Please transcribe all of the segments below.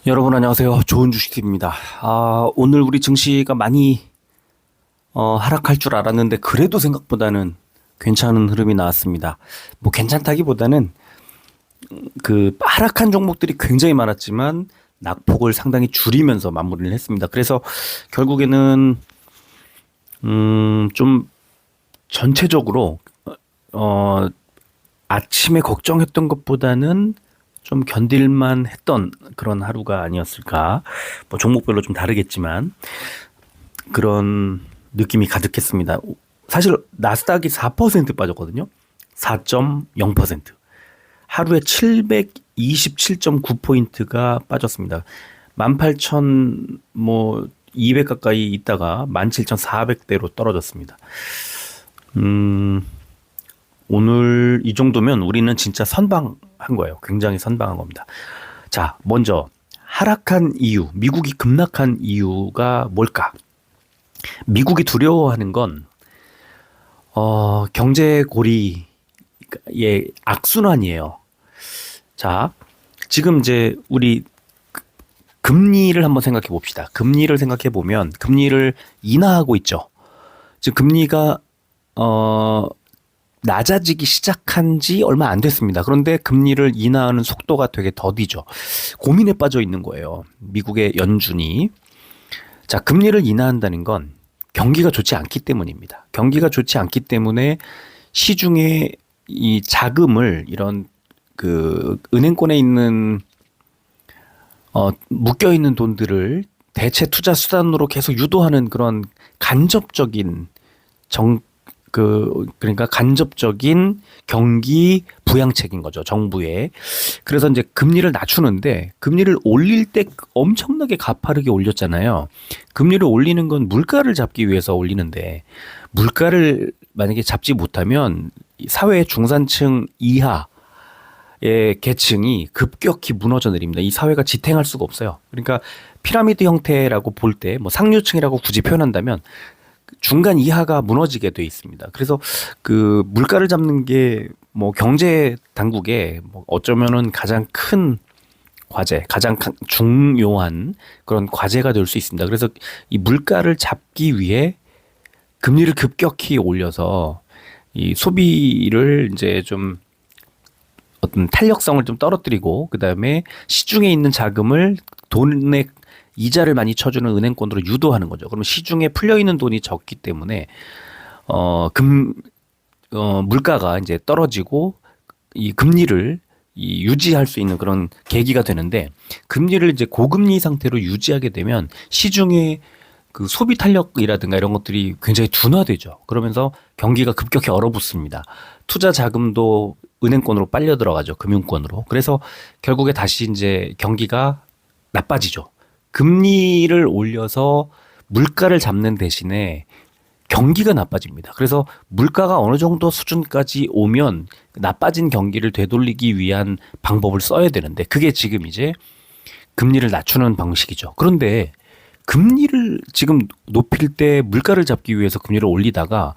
여러분 안녕하세요. 좋은 주식입니다. 오늘 우리 증시가 많이 하락할 줄 알았는데 그래도 생각보다는 괜찮은 흐름이 나왔습니다. 뭐 괜찮다기보다는 그 하락한 종목들이 굉장히 많았지만 낙폭을 상당히 줄이면서 마무리를 했습니다. 그래서 결국에는 좀 전체적으로 어 아침에 걱정했던 것보다는 좀 견딜만 했던 그런 하루가 아니었을까. 뭐 종목별로 좀 다르겠지만 그런 느낌이 가득했습니다. 사실 나스닥이 4% 빠졌거든요. 4.0%. 하루에 727.9포인트가 빠졌습니다. 18,000 뭐 200 가까이 있다가 17,400대로 떨어졌습니다. 음, 오늘 이 정도면 우리는 진짜 선방한 거예요. 굉장히 선방한 겁니다. 자, 먼저 하락한 이유, 미국이 급락한 이유가 뭘까? 미국이 두려워하는 건 경제 고리의 악순환이에요. 자, 지금 이제 우리 금리를 한번 생각해 봅시다. 금리를 생각해 보면 금리를 인하하고 있죠. 지금 금리가 어 낮아지기 시작한 지 얼마 안 됐습니다. 그런데 금리를 인하하는 속도가 되게 더디죠. 고민에 빠져 있는 거예요. 미국의 연준이. 자, 금리를 인하한다는 건 경기가 좋지 않기 때문입니다. 경기가 좋지 않기 때문에 시중에 이 자금을 이런 그 은행권에 있는 묶여 있는 돈들을 대체 투자 수단으로 계속 유도하는 그런 간접적인 그러니까 간접적인 경기 부양책인 거죠, 정부의. 그래서 이제 금리를 낮추는데 금리를 올릴 때 엄청나게 가파르게 올렸잖아요. 금리를 올리는 건 물가를 잡기 위해서 올리는데 물가를 만약에 잡지 못하면 사회 중산층 이하 의 계층이 급격히 무너져 내립니다. 이 사회가 지탱할 수가 없어요. 그러니까 피라미드 형태라고 볼 때 뭐 상류층이라고 굳이 표현한다면 중간 이하가 무너지게 돼 있습니다. 그래서 그 물가를 잡는 게 뭐 경제 당국의 뭐 어쩌면은 가장 큰 과제, 가장 중요한 그런 과제가 될 수 있습니다. 그래서 이 물가를 잡기 위해 금리를 급격히 올려서 이 소비를 이제 좀 어떤 탄력성을 좀 떨어뜨리고 그다음에 시중에 있는 자금을 돈의 이자를 많이 쳐주는 은행권으로 유도하는 거죠. 그러면 시중에 풀려 있는 돈이 적기 때문에 물가가 이제 떨어지고 이 금리를 유지할 수 있는 그런 계기가 되는데 금리를 이제 고금리 상태로 유지하게 되면 시중에 그 소비 탄력이라든가 이런 것들이 굉장히 둔화되죠. 그러면서 경기가 급격히 얼어붙습니다. 투자 자금도 은행권으로 빨려 들어가죠. 금융권으로. 그래서 결국에 다시 이제 경기가 나빠지죠. 금리를 올려서 물가를 잡는 대신에 경기가 나빠집니다. 그래서 물가가 어느 정도 수준까지 오면 나빠진 경기를 되돌리기 위한 방법을 써야 되는데 그게 지금 이제 금리를 낮추는 방식이죠. 그런데 금리를 지금 높일 때 물가를 잡기 위해서 금리를 올리다가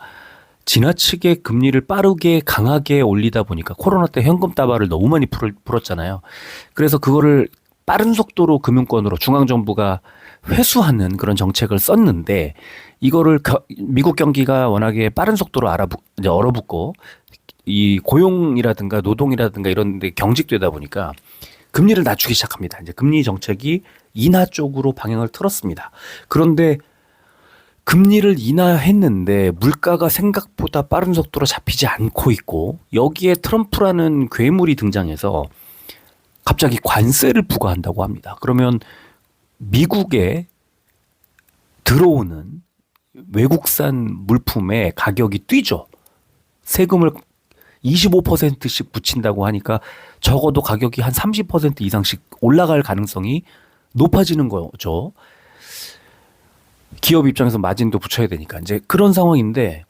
지나치게 금리를 빠르게 강하게 올리다 보니까 코로나 때 현금 다발을 너무 많이 풀었잖아요. 그래서 그거를 빠른 속도로 금융권으로 중앙정부가 회수하는 그런 정책을 썼는데 이거를 미국 경기가 워낙에 빠른 속도로 이제 얼어붙고 이 고용이라든가 노동이라든가 이런 데 경직되다 보니까 금리를 낮추기 시작합니다. 이제 금리 정책이 인하 쪽으로 방향을 틀었습니다. 그런데 금리를 인하했는데 물가가 생각보다 빠른 속도로 잡히지 않고 있고 여기에 트럼프라는 괴물이 등장해서 갑자기 관세를 부과한다고 합니다. 그러면 미국에 들어오는 외국산 물품의 가격이 뛰죠. 세금을 25%씩 붙인다고 하니까 적어도 가격이 한 30% 이상씩 올라갈 가능성이 높아지는 거죠. 기업 입장에서 마진도 붙여야 되니까 이제 그런 상황인데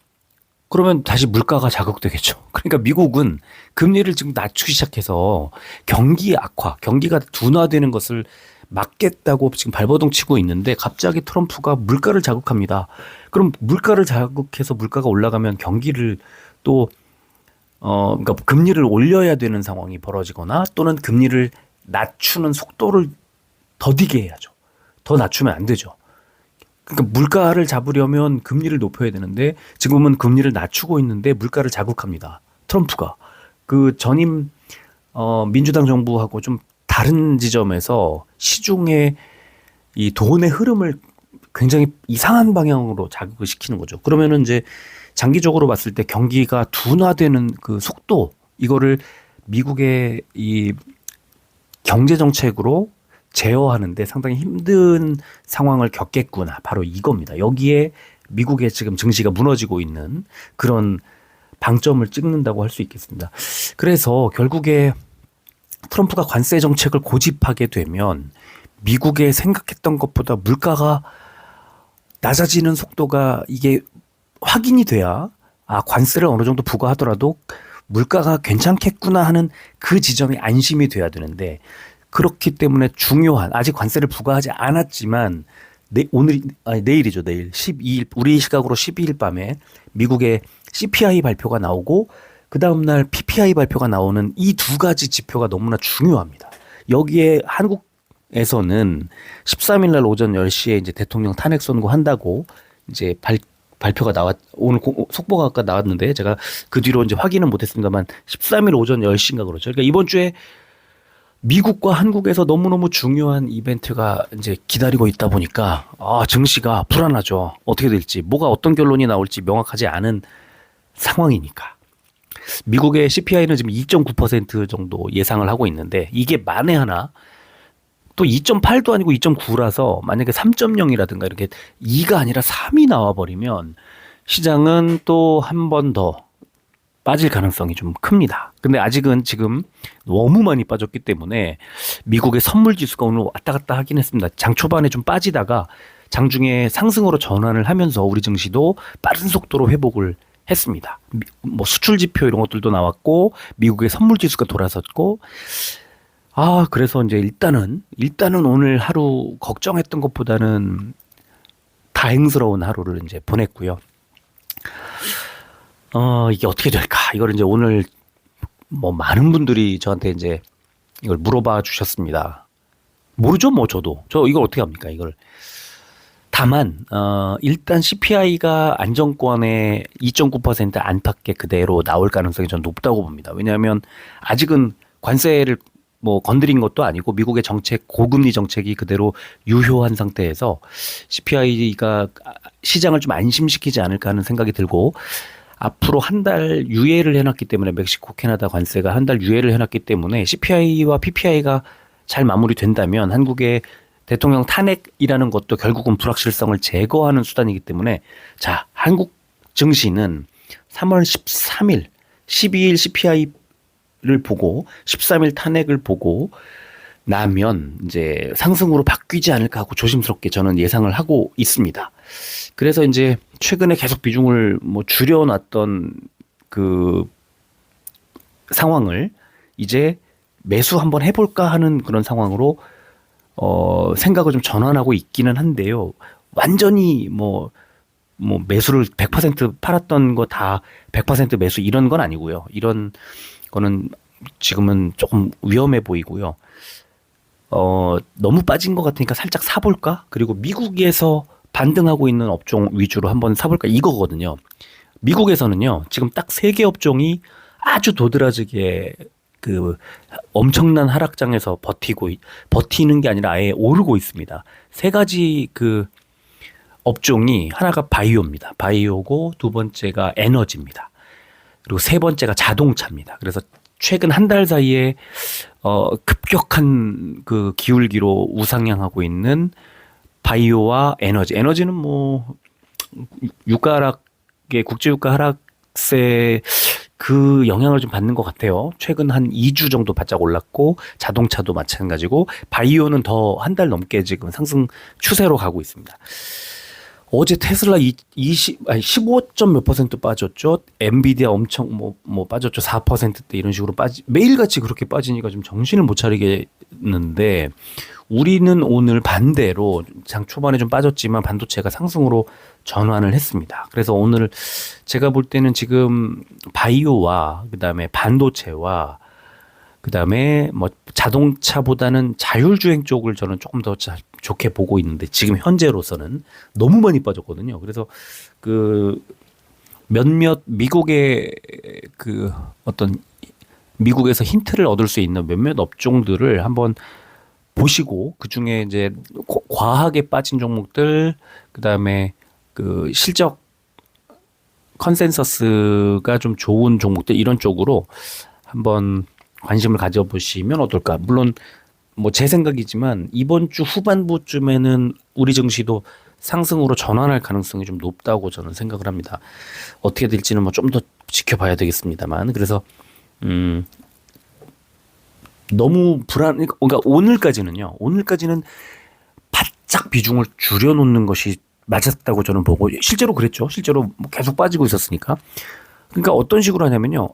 그러면 다시 물가가 자극되겠죠. 그러니까 미국은 금리를 지금 낮추기 시작해서 경기 악화, 경기가 둔화되는 것을 막겠다고 지금 발버둥 치고 있는데 갑자기 트럼프가 물가를 자극합니다. 그럼 물가를 자극해서 물가가 올라가면 경기를 또 그러니까 금리를 올려야 되는 상황이 벌어지거나 또는 금리를 낮추는 속도를 더디게 해야죠. 더 낮추면 안 되죠. 그러니까 물가를 잡으려면 금리를 높여야 되는데 지금은 금리를 낮추고 있는데 물가를 자극합니다. 트럼프가. 그 전임 민주당 정부하고 좀 다른 지점에서 시중에 이 돈의 흐름을 굉장히 이상한 방향으로 자극을 시키는 거죠. 그러면은 이제 장기적으로 봤을 때 경기가 둔화되는 그 속도, 이거를 미국의 이 경제 정책으로 제어하는데 상당히 힘든 상황을 겪겠구나. 바로 이겁니다. 여기에 미국의 지금 증시가 무너지고 있는 그런 방점을 찍는다고 할 수 있겠습니다. 그래서 결국에 트럼프가 관세 정책을 고집하게 되면 미국의 생각했던 것보다 물가가 낮아지는 속도가 이게 확인이 돼야 관세를 어느 정도 부과하더라도 물가가 괜찮겠구나 하는 그 지점이 안심이 돼야 되는데, 그렇기 때문에 중요한, 아직 관세를 부과하지 않았지만 내일이죠. 내일 12일, 우리 시각으로 12일 밤에 미국의 CPI 발표가 나오고 그 다음날 PPI 발표가 나오는 이 두 가지 지표가 너무나 중요합니다. 여기에 한국에서는 13일 날 오전 10시에 이제 대통령 탄핵 선고한다고 이제 발표가 오늘 속보가 아까 나왔는데 제가 그 뒤로 이제 확인은 못했습니다만 13일 오전 10시인가 그렇죠. 그러니까 이번 주에 미국과 한국에서 너무너무 중요한 이벤트가 이제 기다리고 있다 보니까 증시가 불안하죠. 어떻게 될지, 뭐가 어떤 결론이 나올지 명확하지 않은 상황이니까. 미국의 CPI는 지금 2.9% 정도 예상을 하고 있는데 이게 만에 하나 또 2.8도 아니고 2.9라서 만약에 3.0이라든가 이렇게 2가 아니라 3이 나와버리면 시장은 또 한 번 더 빠질 가능성이 좀 큽니다. 근데 아직은 지금 너무 많이 빠졌기 때문에 미국의 선물 지수가 오늘 왔다 갔다 하긴 했습니다. 장 초반에 좀 빠지다가 장중에 상승으로 전환을 하면서 우리 증시도 빠른 속도로 회복을 했습니다. 뭐 수출 지표 이런 것들도 나왔고 미국의 선물 지수가 돌아섰고, 그래서 이제 일단은 오늘 하루 걱정했던 것보다는 다행스러운 하루를 이제 보냈고요. 이게 어떻게 될까? 이걸 이제 오늘 뭐 많은 분들이 저한테 이제 이걸 물어봐 주셨습니다. 모르죠, 뭐 저 이걸 어떻게 합니까? 이걸. 다만 일단 CPI가 안정권의 2.9% 안팎의 그대로 나올 가능성이 전 높다고 봅니다. 왜냐하면 아직은 관세를 뭐 건드린 것도 아니고 미국의 정책, 고금리 정책이 그대로 유효한 상태에서 CPI가 시장을 좀 안심시키지 않을까 하는 생각이 들고, 앞으로 한 달 유예를 해놨기 때문에 멕시코, 캐나다 관세가 한 달 유예를 해놨기 때문에 CPI와 PPI가 잘 마무리된다면 한국의 대통령 탄핵이라는 것도 결국은 불확실성을 제거하는 수단이기 때문에, 자, 한국 증시는 3월 13일, 12일 CPI를 보고 13일 탄핵을 보고 나면 이제 상승으로 바뀌지 않을까 하고 조심스럽게 저는 예상을 하고 있습니다. 그래서 이제 최근에 계속 비중을 뭐 줄여놨던 그 상황을 이제 매수 한번 해볼까 하는 그런 상황으로 생각을 좀 전환하고 있기는 한데요. 완전히 뭐 매수를 100% 팔았던 거 다 100% 매수 이런 건 아니고요. 이런 거는 지금은 조금 위험해 보이고요. 너무 빠진 것 같으니까 살짝 사볼까? 그리고 미국에서 반등하고 있는 업종 위주로 한번 사볼까? 이거거든요. 미국에서는요, 지금 딱 3개 업종이 아주 도드라지게 그 엄청난 하락장에서 버티는 게 아니라 아예 오르고 있습니다. 3가지 그 업종이, 하나가 바이오입니다. 바이오고, 2번째가 에너지입니다. 그리고 3번째가 자동차입니다. 그래서 최근 한 달 사이에 급격한 그 기울기로 우상향하고 있는 바이오와 에너지는 뭐 유가 하락의 국제 유가 하락세 그 영향을 좀 받는 것 같아요. 최근 한 2주 정도 바짝 올랐고, 자동차도 마찬가지고, 바이오는 더 한 달 넘게 지금 상승 추세로 가고 있습니다. 어제 테슬라 15점 몇 퍼센트 빠졌죠. 엔비디아 엄청 뭐 빠졌죠. 4%대 이런 식으로 매일같이 그렇게 빠지니까 좀 정신을 못 차리겠는데, 우리는 오늘 반대로 장 초반에 좀 빠졌지만 반도체가 상승으로 전환을 했습니다. 그래서 오늘 제가 볼 때는 지금 바이오와 그다음에 반도체와 그다음에 뭐 자동차보다는 자율주행 쪽을 저는 조금 더 좋게 보고 있는데 지금 현재로서는 너무 많이 빠졌거든요. 그래서 그 몇몇 미국의 그 어떤 미국에서 힌트를 얻을 수 있는 몇몇 업종들을 한번 보시고 그 중에 이제 과하게 빠진 종목들, 그다음에 그 실적 컨센서스가 좀 좋은 종목들 이런 쪽으로 한번 관심을 가져보시면 어떨까. 물론 뭐 제 생각이지만 이번 주 후반부쯤에는 우리 증시도 상승으로 전환할 가능성이 좀 높다고 저는 생각을 합니다. 어떻게 될지는 뭐 좀 더 지켜봐야 되겠습니다만, 그래서 너무 그러니까 오늘까지는 바짝 비중을 줄여놓는 것이 맞았다고 저는 보고, 실제로 그랬죠. 실제로 뭐 계속 빠지고 있었으니까. 그러니까 어떤 식으로 하냐면요.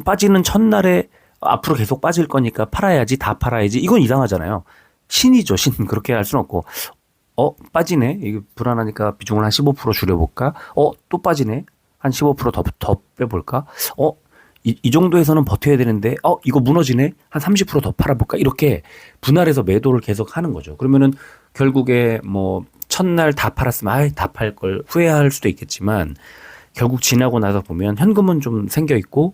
빠지는 첫날에 앞으로 계속 빠질 거니까 팔아야지, 다 팔아야지. 이건 이상하잖아요. 신이죠, 신. 그렇게 할 수는 없고, 빠지네. 이게 불안하니까 비중을 한 15% 줄여볼까? 또 빠지네. 한 15% 더 빼볼까? 이 정도에서는 버텨야 되는데, 이거 무너지네? 한 30% 더 팔아볼까? 이렇게 분할해서 매도를 계속 하는 거죠. 그러면은 결국에 뭐, 첫날 다 팔았으면, 다 팔 걸 후회할 수도 있겠지만, 결국 지나고 나서 보면 현금은 좀 생겨 있고,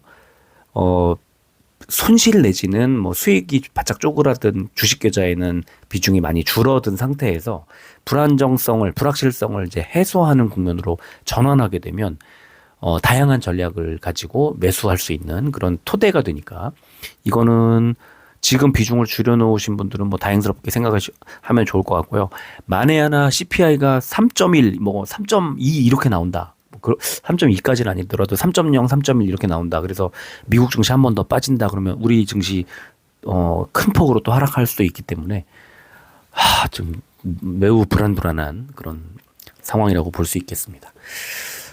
손실 내지는 뭐 수익이 바짝 쪼그라든 주식 계좌에는 비중이 많이 줄어든 상태에서 불확실성을 이제 해소하는 국면으로 전환하게 되면 다양한 전략을 가지고 매수할 수 있는 그런 토대가 되니까, 이거는 지금 비중을 줄여놓으신 분들은 뭐 다행스럽게 생각하면 좋을 것 같고요. 만에 하나 CPI가 3.1, 뭐 3.2 이렇게 나온다. 3.2까지는 아니더라도 3.0, 3.1 이렇게 나온다. 그래서 미국 증시 한 번 더 빠진다 그러면 우리 증시 큰 폭으로 또 하락할 수도 있기 때문에 좀 매우 불안한 그런 상황이라고 볼 수 있겠습니다.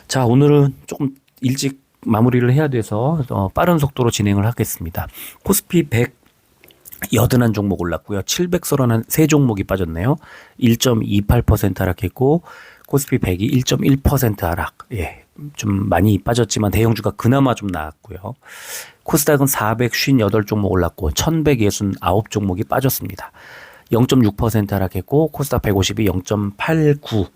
자, 오늘은 조금 일찍 마무리를 해야 돼서 빠른 속도로 진행을 하겠습니다. 코스피 181 종목 올랐고요. 733 종목이 빠졌네요. 1.28% 하락했고, 코스피 100이 1.1% 하락. 예, 좀 많이 빠졌지만 대형주가 그나마 좀 나았고요. 코스닥은 458 종목 올랐고 1169 종목이 빠졌습니다. 0.6% 하락했고, 코스닥 150이 0.89.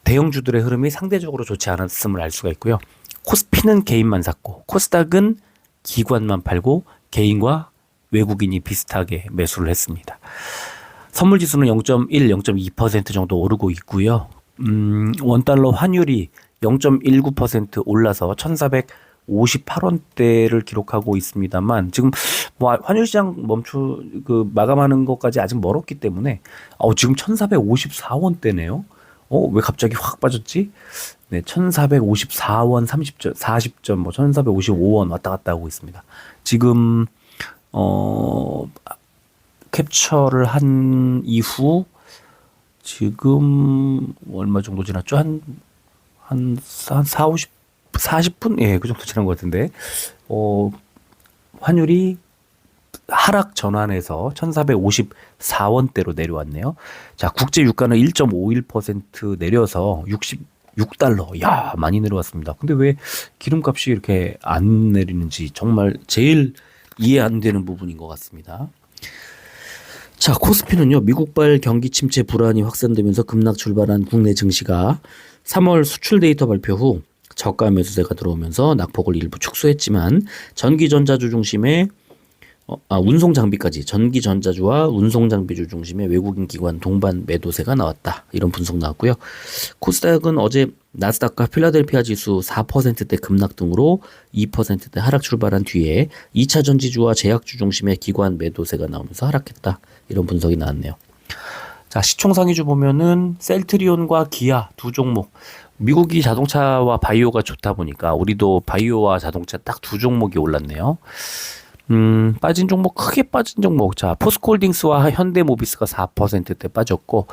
대형주들의 흐름이 상대적으로 좋지 않았음을 알 수가 있고요. 코스피는 개인만 샀고, 코스닥은 기관만 팔고 개인과 외국인이 비슷하게 매수를 했습니다. 선물지수는 0.1, 0.2% 정도 오르고 있고요. 원달러 환율이 0.19% 올라서 1,458원대를 기록하고 있습니다만, 지금 뭐 환율 시장 마감하는 것까지 아직 멀었기 때문에 지금 1,454원대네요. 왜 갑자기 확 빠졌지? 네, 1,454원 30점, 40점, 뭐 1,455원 왔다 갔다 하고 있습니다. 지금 캡처를 한 이후 지금 얼마 정도 지났죠? 한 40분? 예, 그 정도 지난 것 같은데, 환율이 하락 전환해서 1,454원대로 내려왔네요. 자, 국제 유가는 1.51% 내려서 66달러. 야, 많이 내려왔습니다. 근데 왜 기름값이 이렇게 안 내리는지 정말 제일 이해 안 되는 부분인 것 같습니다. 자, 코스피는요, 미국발 경기 침체 불안이 확산되면서 급락 출발한 국내 증시가 3월 수출 데이터 발표 후 저가 매수세가 들어오면서 낙폭을 일부 축소했지만, 전기전자주 중심의 운송장비까지, 전기전자주와 운송장비주 중심의 외국인 기관 동반 매도세가 나왔다. 이런 분석 나왔고요. 코스닥은 어제 나스닥과 필라델피아 지수 4%대 급락 등으로 2%대 하락 출발한 뒤에 2차 전지주와 제약주 중심의 기관 매도세가 나오면서 하락했다. 이런 분석이 나왔네요. 자, 시총상위주 보면은 셀트리온과 기아 두 종목, 미국이 자동차와 바이오가 좋다 보니까 우리도 바이오와 자동차 딱 두 종목이 올랐네요. 빠진 종목, 크게 빠진 종목. 자, 포스코홀딩스와 현대모비스가 4%대 빠졌고,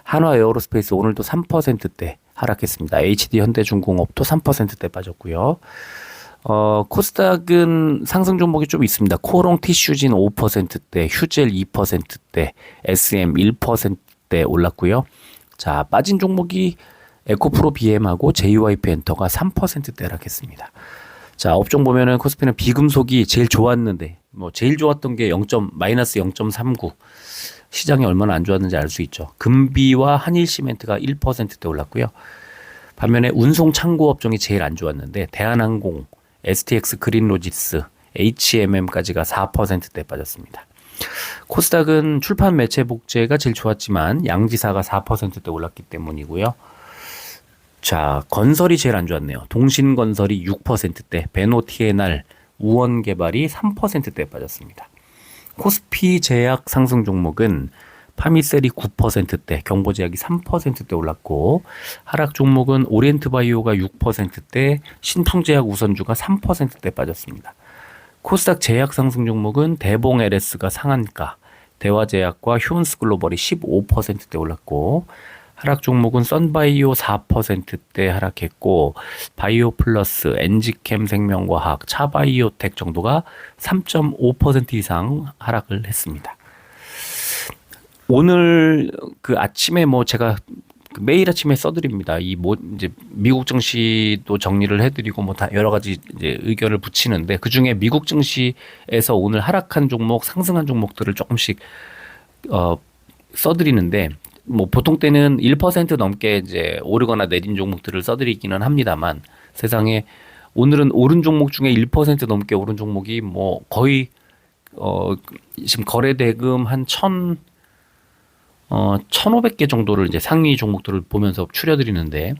한화 에어로스페이스 오늘도 3%대 하락했습니다. HD 현대중공업도 3%대 빠졌고요. 코스닥은 상승 종목이 좀 있습니다. 코롱 티슈진 5%대, 휴젤 2%대, SM 1%대 올랐고요. 자, 빠진 종목이 에코프로 BM하고 JYP 엔터가 3%대 하락했습니다. 자, 업종 보면은 코스피는 비금속이 제일 좋았는데 뭐 제일 좋았던 게 0. 마이너스 0.39. 시장이 얼마나 안 좋았는지 알 수 있죠. 금비와 한일시멘트가 1%대 올랐고요. 반면에 운송 창고 업종이 제일 안 좋았는데 대한항공, STX 그린로지스, HMM까지가 4%대 빠졌습니다. 코스닥은 출판 매체 복제가 제일 좋았지만 양지사가 4%대 올랐기 때문이고요. 자, 건설이 제일 안 좋았네요. 동신건설이 6%대, 베노티에날, 우원개발이 3%대 빠졌습니다. 코스피 제약 상승 종목은 파미셀이 9%대, 경보제약이 3%대 올랐고, 하락 종목은 오리엔트바이오가 6%대, 신풍제약 우선주가 3%대 빠졌습니다. 코스닥 제약 상승 종목은 대봉 LS가 상한가, 대화제약과 휴온스글로벌이 15%대 올랐고, 하락 종목은 썬바이오 4%대 하락했고, 바이오플러스, 엔지캠 생명과학, 차바이오텍 정도가 3.5% 이상 하락을 했습니다. 오늘 그 아침에 뭐 제가 매일 아침에 써드립니다. 이 뭐 이제 미국 증시도 정리를 해드리고 뭐 다 여러 가지 이제 의견을 붙이는데 그 중에 미국 증시에서 오늘 하락한 종목, 상승한 종목들을 조금씩 써드리는데 뭐 보통 때는 1% 넘게 이제 오르거나 내린 종목들을 써드리기는 합니다만 세상에 오늘은 오른 종목 중에 1% 넘게 오른 종목이 뭐 거의 지금 거래 대금 한 1,500개 정도를 이제 상위 종목들을 보면서 추려드리는데,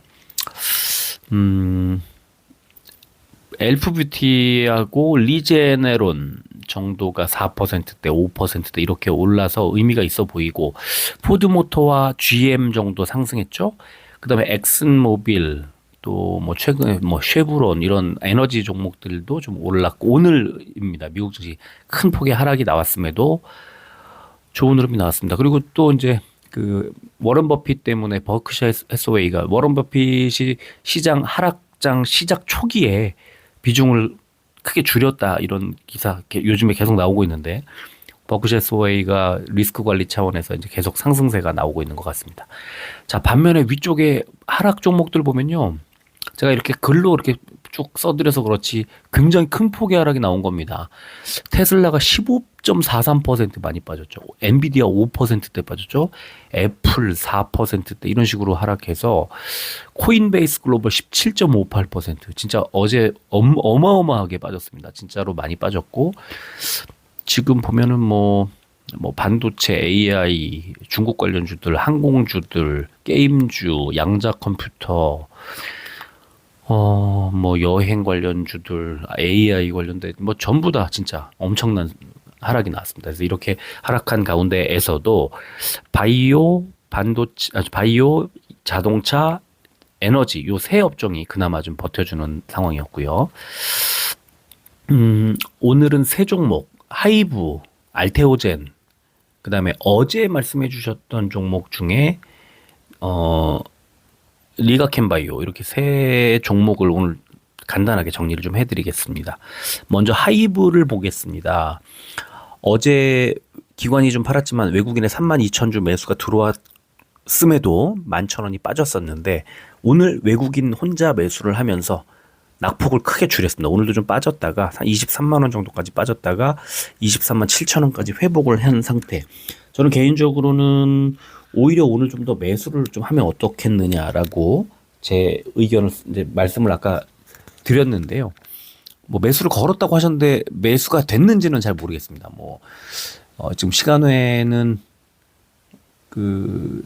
엘프뷰티하고 리제네론 정도가 4%대, 5%대 이렇게 올라서 의미가 있어 보이고, 포드모터와 GM 정도 상승했죠. 그다음에 엑슨모빌 또 뭐 최근에 뭐 쉐브론 이런 에너지 종목들도 좀 올랐고 오늘입니다. 미국 증시 큰 폭의 하락이 나왔음에도 좋은 흐름이 나왔습니다. 그리고 또 이제 그 워런 버핏 때문에 버크셔 해서웨이가 워런 버핏이 시장 하락장 시작 초기에 비중을 크게 줄였다 이런 기사 요즘에 계속 나오고 있는데 버크셔 해서웨이가 리스크 관리 차원에서 이제 계속 상승세가 나오고 있는 것 같습니다. 자, 반면에 위쪽에 하락 종목들 보면요. 제가 이렇게 글로 이렇게 쭉 써드려서 그렇지 굉장히 큰 폭의 하락이 나온 겁니다. 테슬라가 15.43% 많이 빠졌죠. 엔비디아 5%대 빠졌죠. 애플 4%대 이런 식으로 하락해서 코인베이스 글로벌 17.58% 진짜 어제 어마어마하게 빠졌습니다. 진짜로 많이 빠졌고 지금 보면은 뭐 반도체, AI, 중국 관련주들, 항공주들, 게임주, 양자 컴퓨터 뭐 여행 관련주들, AI 관련된 뭐 전부 다 진짜 엄청난 하락이 나왔습니다. 그래서 이렇게 하락한 가운데에서도 바이오, 반도체, 바이오, 자동차, 에너지 요 세 업종이 그나마 좀 버텨주는 상황이었고요. 오늘은 세 종목 하이브, 알테오젠, 그다음에 어제 말씀해 주셨던 종목 중에 리가켄바이오 이렇게 세 종목을 오늘 간단하게 정리를 좀 해드리겠습니다. 먼저 하이브를 보겠습니다. 어제 기관이 좀 팔았지만 외국인의 32,000주 매수가 들어왔음에도 11,000원이 빠졌었는데 오늘 외국인 혼자 매수를 하면서 낙폭을 크게 줄였습니다. 오늘도 좀 빠졌다가 23만 원 정도까지 빠졌다가 23만 7천 원까지 회복을 한 상태. 저는 개인적으로는 오히려 오늘 좀 더 매수를 좀 하면 어떻겠느냐라고 제 의견을 이제 말씀을 아까 드렸는데요. 뭐 매수를 걸었다고 하셨는데 매수가 됐는지는 잘 모르겠습니다. 뭐 지금 시간외는 그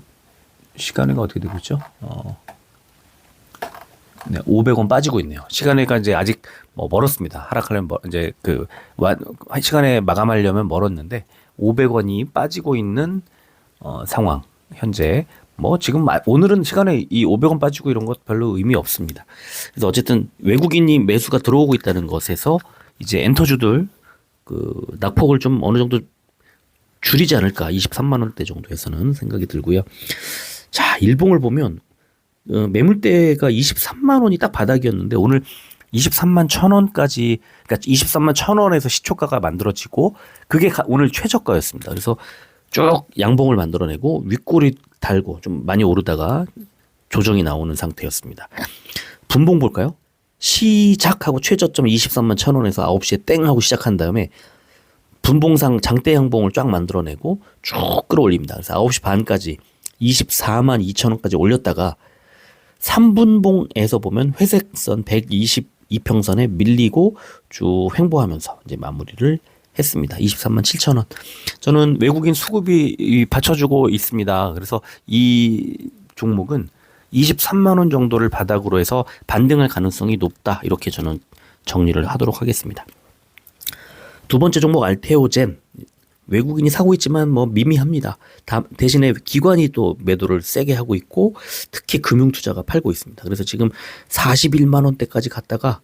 시간외가 어떻게 되고 있죠? 네, 500원 빠지고 있네요. 시간외가 이제 아직 뭐 멀었습니다. 하락하려면 이제 그 시간에 마감하려면 멀었는데 500원이 빠지고 있는 상황. 현재 뭐 지금 오늘은 시간에 이 500원 빠지고 이런 것 별로 의미 없습니다. 그래서 어쨌든 외국인이 매수가 들어오고 있다는 것에서 이제 엔터주들 그 낙폭을 좀 어느 정도 줄이지 않을까 23만 원대 정도에서는 생각이 들고요. 자, 일봉을 보면 매물대가 23만 원이 딱 바닥이었는데 오늘 23만 1,000원까지 그러니까 23만 1,000원에서 시초가가 만들어지고 그게 오늘 최저가였습니다. 그래서 쭉 양봉을 만들어내고 윗골이 달고 좀 많이 오르다가 조정이 나오는 상태였습니다. 분봉 볼까요? 시작하고 최저점 23만 1,000원에서 9시에 땡 하고 시작한 다음에 분봉상 장대 양봉을 쫙 만들어내고 쭉 끌어올립니다. 그래서 9시 반까지 24만 2,000원까지 올렸다가 3분봉에서 보면 회색선 122평선에 밀리고 쭉 횡보하면서 이제 마무리를 했습니다. 23만 7,000원. 저는 외국인 수급이 받쳐주고 있습니다. 그래서 이 종목은 23만 원 정도를 바닥으로 해서 반등할 가능성이 높다. 이렇게 저는 정리를 하도록 하겠습니다. 두 번째 종목 알테오젠. 외국인이 사고 있지만 뭐 미미합니다. 대신에 기관이 또 매도를 세게 하고 있고 특히 금융투자가 팔고 있습니다. 그래서 지금 41만 원대까지 갔다가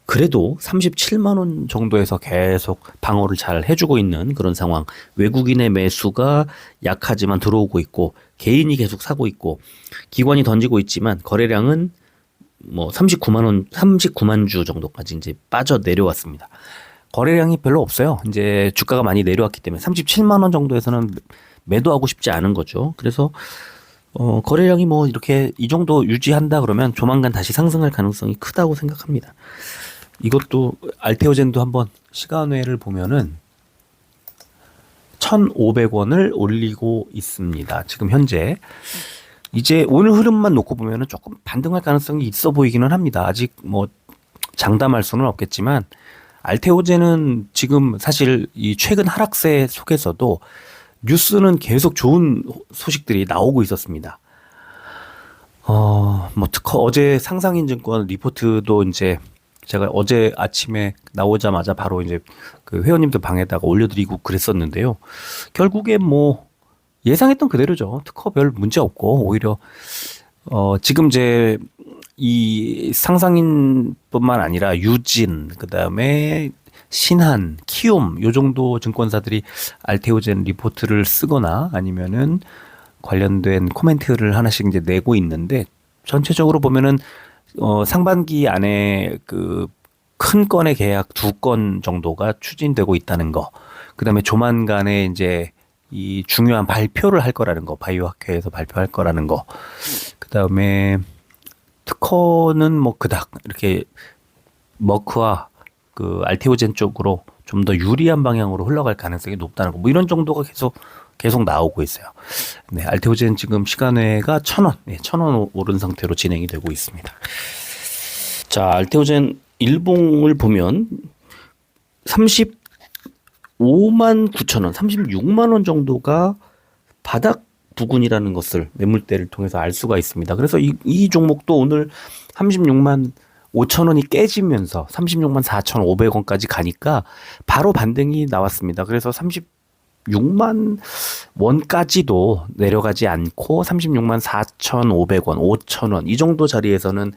그래도 37만 원 정도에서 계속 방어를 잘 해주고 있는 그런 상황. 외국인의 매수가 약하지만 들어오고 있고 개인이 계속 사고 있고 기관이 던지고 있지만 거래량은 뭐 39만 주 정도까지 이제 빠져 내려왔습니다. 거래량이 별로 없어요. 이제 주가가 많이 내려왔기 때문에 37만 원 정도에서는 매도하고 싶지 않은 거죠. 그래서 거래량이 뭐 이렇게 이 정도 유지한다 그러면 조만간 다시 상승할 가능성이 크다고 생각합니다. 이것도 알테오젠도 한번 시간외를 보면은 1,500원을 올리고 있습니다. 지금 현재 이제 오늘 흐름만 놓고 보면은 조금 반등할 가능성이 있어 보이기는 합니다. 아직 뭐 장담할 수는 없겠지만 알테오젠은 지금 사실 이 최근 하락세 속에서도 뉴스는 계속 좋은 소식들이 나오고 있었습니다. 뭐 특허 어제 상상인증권 리포트도 이제 제가 어제 아침에 나오자마자 바로 이제 그 회원님들 방에다가 올려드리고 그랬었는데요. 결국에 뭐 예상했던 그대로죠. 특허 별 문제 없고 오히려 지금 이제 이 상상인뿐만 아니라 유진, 그다음에 신한, 키움 요 정도 증권사들이 알테오젠 리포트를 쓰거나 아니면은 관련된 코멘트를 하나씩 이제 내고 있는데 전체적으로 보면은 상반기 안에 그 큰 건의 계약 2건 정도가 추진되고 있다는 거. 그다음에 조만간에 이제 이 중요한 발표를 할 거라는 거. 바이오학회에서 발표할 거라는 거. 그다음에 특허는 뭐 그닥 이렇게 머크와 그 알테오젠 쪽으로 좀 더 유리한 방향으로 흘러갈 가능성이 높다는 거. 뭐 이런 정도가 계속 나오고 있어요. 네, 알테오젠 지금 시간외가 1,000원, 네, 1,000원 오른 상태로 진행이 되고 있습니다. 자, 알테오젠 일봉을 보면 35만 9천 원, 36만 원 정도가 바닥 부근이라는 것을 매물대를 통해서 알 수가 있습니다. 그래서 이 종목도 오늘 36만 5천 원이 깨지면서 36만 4,500원까지 가니까 바로 반등이 나왔습니다. 그래서 36만 원까지도 내려가지 않고 36만 4,500원, 5,000원 이 정도 자리에서는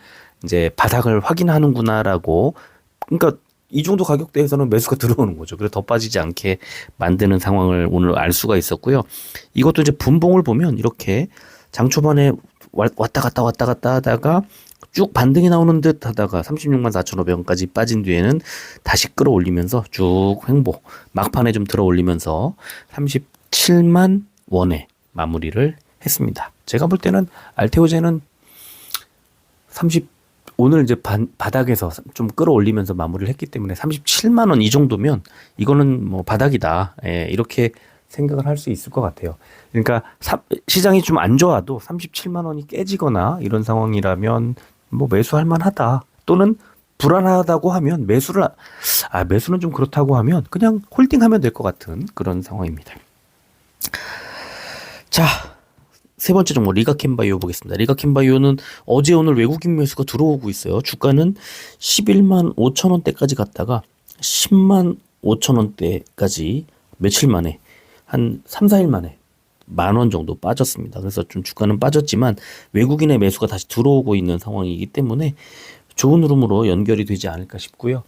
이제 바닥을 확인하는구나라고, 그러니까 이 정도 가격대에서는 매수가 들어오는 거죠. 그래서 더 빠지지 않게 만드는 상황을 오늘 알 수가 있었고요. 이것도 이제 분봉을 보면 이렇게 장 초반에 왔다 갔다 하다가 쭉 반등이 나오는 듯 하다가 36만 4,500원까지 빠진 뒤에는 다시 끌어올리면서 쭉 횡보, 막판에 좀 들어올리면서 37만 원에 마무리를 했습니다. 제가 볼 때는 알테오젠은 오늘 이제 바닥에서 좀 끌어올리면서 마무리를 했기 때문에 37만 원 이 정도면 이거는 뭐 바닥이다. 예, 이렇게 생각을 할 수 있을 것 같아요. 그러니까 시장이 좀 안 좋아도 37만 원이 깨지거나 이런 상황이라면 뭐 매수할 만하다. 또는 불안하다고 하면 매수는 좀 그렇다고 하면 그냥 홀딩하면 될 것 같은 그런 상황입니다. 자, 세 번째 종목 리가캠바이오 보겠습니다. 리가캠바이오는 어제 오늘 외국인 매수가 들어오고 있어요. 주가는 11만 5천 원대까지 갔다가 10만 5천 원대까지 며칠 만에 한 3, 4일 만에 10,000원 정도 빠졌습니다. 그래서 좀 주가는 빠졌지만 외국인의 매수가 다시 들어오고 있는 상황이기 때문에 좋은 흐름으로 연결이 되지 않을까 싶고요.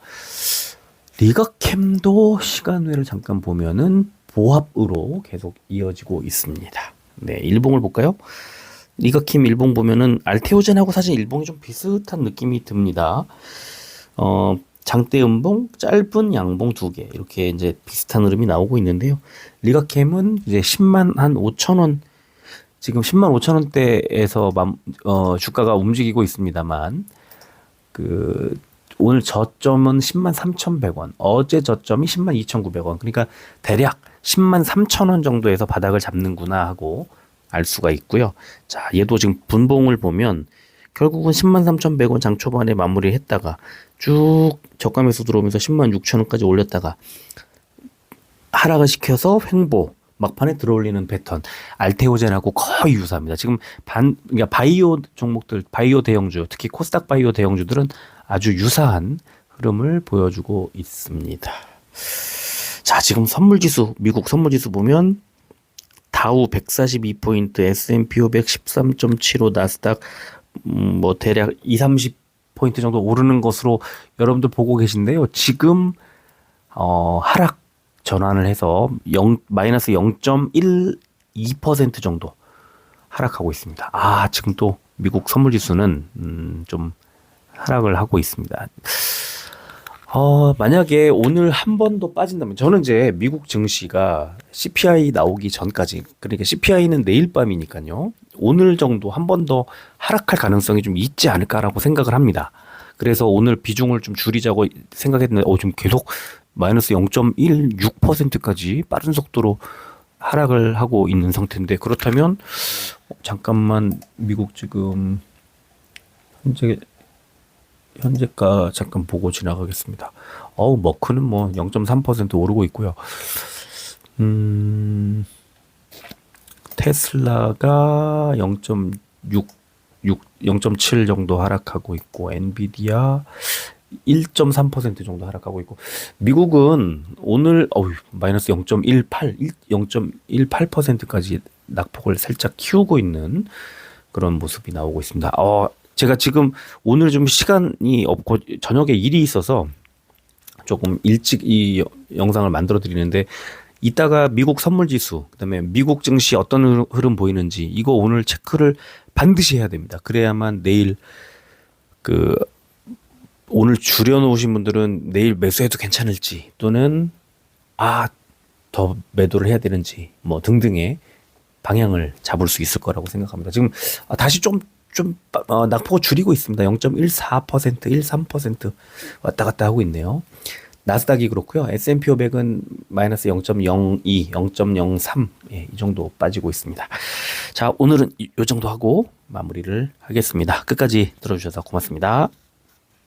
리가캠도 시간외를 잠깐 보면은 보합으로 계속 이어지고 있습니다. 네, 일봉을 볼까요? 리가캠 일봉 보면은 알테오젠하고 사실 일봉이 좀 비슷한 느낌이 듭니다. 장대 음봉, 짧은 양봉 2개 이렇게 이제 비슷한 흐름이 나오고 있는데요. 리가캠은 이제 10만 한 5천 원, 지금 10만 5천 원대에서 주가가 움직이고 있습니다만 그 오늘 저점은 103,100원, 어제 저점이 102,900원. 그러니까 대략 103,000원 정도에서 바닥을 잡는구나 하고 알 수가 있고요. 자, 얘도 지금 분봉을 보면 결국은 103,100원 장 초반에 마무리했다가 쭉 저가 매수 들어오면서 106,000원까지 올렸다가 하락을 시켜서 횡보 막판에 들어올리는 패턴. 알테오젠하고 거의 유사합니다. 지금 그러니까 바이오 종목들, 바이오 대형주, 특히 코스닥 바이오 대형주들은 아주 유사한 흐름을 보여주고 있습니다. 자, 지금 선물지수, 미국 선물지수 보면 다우 142포인트, S&P 500 13.75, 나스닥 뭐 대략 30포인트 정도 오르는 것으로 여러분들 보고 계신데요. 지금 하락 전환을 해서 마이너스 0.12% 정도 하락하고 있습니다. 아, 지금 또 미국 선물지수는 좀 하락을 하고 있습니다. 만약에 오늘 한 번 더 빠진다면, 저는 이제 미국 증시가 CPI 나오기 전까지, 그러니까 CPI는 내일 밤이니까요. 오늘 정도 한 번 더 하락할 가능성이 좀 있지 않을까라고 생각을 합니다. 그래서 오늘 비중을 좀 줄이자고 생각했는데, 지금 계속 마이너스 0.16%까지 빠른 속도로 하락을 하고 있는 상태인데, 그렇다면 잠깐만 미국 지금 현재가 잠깐 보고 지나가겠습니다. 머크는 뭐 0.3% 오르고 있고요. 테슬라가 0.7 정도 하락하고 있고, 엔비디아 1.3% 정도 하락하고 있고, 미국은 오늘 마이너스 0.18%까지 낙폭을 살짝 키우고 있는 그런 모습이 나오고 있습니다. 제가 지금 오늘 좀 시간이 없고 저녁에 일이 있어서 조금 일찍 이 영상을 만들어 드리는데, 이따가 미국 선물지수, 그다음에 미국 증시 어떤 흐름 보이는지 이거 오늘 체크를 반드시 해야 됩니다. 그래야만 내일 오늘 줄여놓으신 분들은 내일 매수해도 괜찮을지, 또는 더 매도를 해야 되는지 뭐 등등의 방향을 잡을 수 있을 거라고 생각합니다. 지금 다시 좀 낙폭을 줄이고 있습니다. 0.14%, 13% 왔다 갔다 하고 있네요. 나스닥이 그렇고요. S&P 500은 마이너스 0.02, 0.03 이 정도 빠지고 있습니다. 자, 오늘은 이 정도 하고 마무리를 하겠습니다. 끝까지 들어주셔서 고맙습니다.